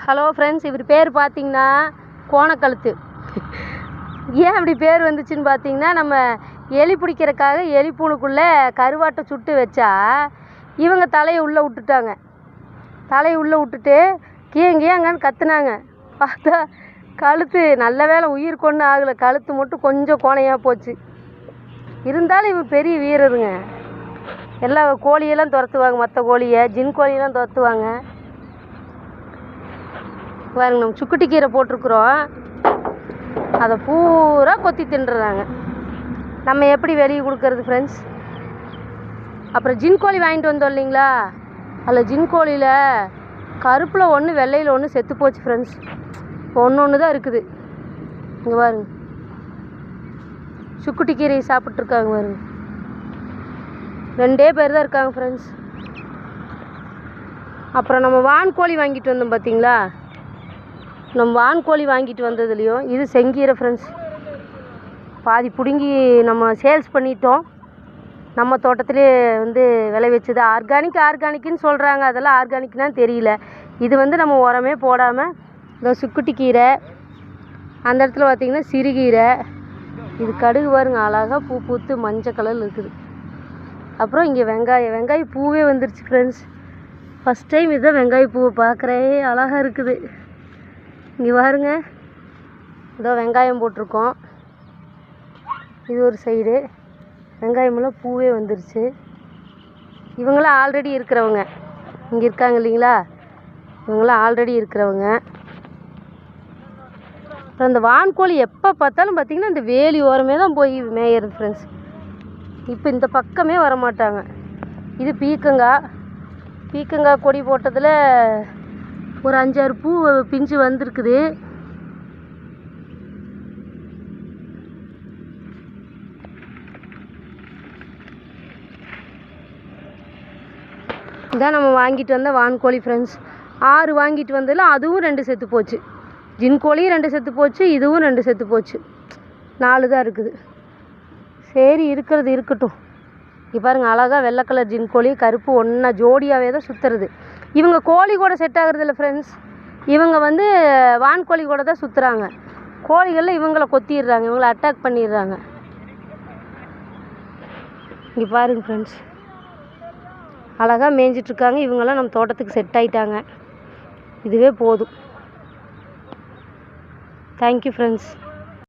Hello friends, இவர் பேர் பார்த்தீங்கன்னா கோணக்கழுத்து. ஏன் அப்படி பேர் வந்துச்சுன்னு பார்த்தீங்கன்னா, நம்ம எலி பிடிக்கிறதுக்காக எலி பூனுக்குள்ளே கருவாட்டை சுட்டு வச்சா இவங்க தலையை உள்ளே விட்டுட்டாங்க. தலையை உள்ளே விட்டுட்டு கீங்கேங்கன்னு கத்துனாங்க. பார்த்தா கழுத்து நல்ல வேளை உயிர் கொண்டு ஆகலை, கழுத்து மட்டும் கொஞ்சம் கோணையாக போச்சு. இருந்தாலும் இவர் பெரிய வீரருங்க. எல்லா கோழியெல்லாம் துரத்துவாங்க, மற்ற கோழியை ஜின் கோழியெல்லாம் துரத்துவாங்க. பாருங்க, நம்ம சுக்குட்டி கீரை போட்டிருக்குறோம், அதை பூரா கொத்தி தின்றுறாங்க. நம்ம எப்படி வெளியே கொடுக்கறது ஃப்ரெண்ட்ஸ்? அப்புறம் ஜின் கோழி வாங்கிட்டு வந்தோம் இல்லைங்களா, அதில் ஜின் கோழியில் கருப்பில் ஒன்று வெள்ளையில் ஒன்று செத்து போச்சு ஃப்ரெண்ட்ஸ். இப்போ ஒன்று தான் இருக்குது. இங்கே பாருங்க, சுக்குட்டி கீரையை சாப்பிட்ருக்காங்க பாருங்க. 2 பேர் தான் இருக்காங்க ஃப்ரெண்ட்ஸ். அப்புறம் நம்ம வான்கோழி வாங்கிட்டு வந்தோம் பார்த்தீங்களா, நம்ம வான்கோழி வாங்கிட்டு வந்ததுலேயும் இது செங்கீரை ஃப்ரெண்ட்ஸ். பாதி பிடுங்கி நம்ம சேல்ஸ் பண்ணிட்டோம். நம்ம தோட்டத்திலே விளை வச்சது ஆர்கானிக்குன்னு சொல்கிறாங்க. அதெல்லாம் ஆர்கானிக்னால் தெரியல. இது நம்ம உரமே போடாமல் இந்த சுக்குட்டி கீரை, அந்த இடத்துல பார்த்திங்கன்னா சிறுகீரை, இது கடுகு பாருங்க அழகாக பூ பூத்து மஞ்சள் கலரில் இருக்குது. அப்புறம் இங்கே வெங்காய பூவே வந்துருச்சு ஃப்ரெண்ட்ஸ். ஃபஸ்ட் டைம் இதுதான் வெங்காய பூவை பார்க்குறேன், அழகாக இருக்குது. இங்கே பாருங்க, இதோ வெங்காயம் போட்டிருக்கோம். இது ஒரு சைடு வெங்காயமெல்லாம் பூவே வந்துருச்சு. இவங்களாம் ஆல்ரெடி இருக்கிறவங்க, இங்கே இருக்காங்க இல்லைங்களா, இவங்களாம் ஆல்ரெடி இருக்கிறவங்க. அப்புறம் இந்த வான்கோழி எப்போ பார்த்தாலும் பார்த்திங்கன்னா இந்த வேலி ஓரமே தான் போய் மேயிறது ஃப்ரெண்ட்ஸ். இப்போ இந்த பக்கமே வரமாட்டாங்க. இது பீக்கங்காய் கொடி போட்டதில் ஒரு 5-6 பூ பிஞ்சு வந்திருக்குது. இதான் நம்ம வாங்கிட்டு வந்த வான்கோழி ஃப்ரெண்ட்ஸ். 6 வாங்கிட்டு வந்ததில் அதுவும் 2 செத்து போச்சு. ஜின் கோழியும் 2 செத்து போச்சு, இதுவும் 2 செத்து போச்சு. 4 தான் இருக்குது. சரி, இருக்கிறது இருக்கட்டும். இங்கே பாருங்கள், அழகாக வெள்ளை கலர் ஜின் கோழி கருப்பு ஒன்றா ஜோடியாகவே தான் சுற்றுறது. இவங்க கோழி கூட செட் ஆகுறதில்ல ஃப்ரெண்ட்ஸ். இவங்க வான்கோழி கூட தான் சுற்றுறாங்க. கோழிகளில் இவங்களை கொத்திடுறாங்க, இவங்களை அட்டாக் பண்ணிடுறாங்க. இங்கே பாருங்க ஃப்ரெண்ட்ஸ், அழகாக மேய்ஞ்சிட்ருக்காங்க. இவங்கெல்லாம் நம்ம தோட்டத்துக்கு செட் ஆகிட்டாங்க. இதுவே போதும். Thank you friends.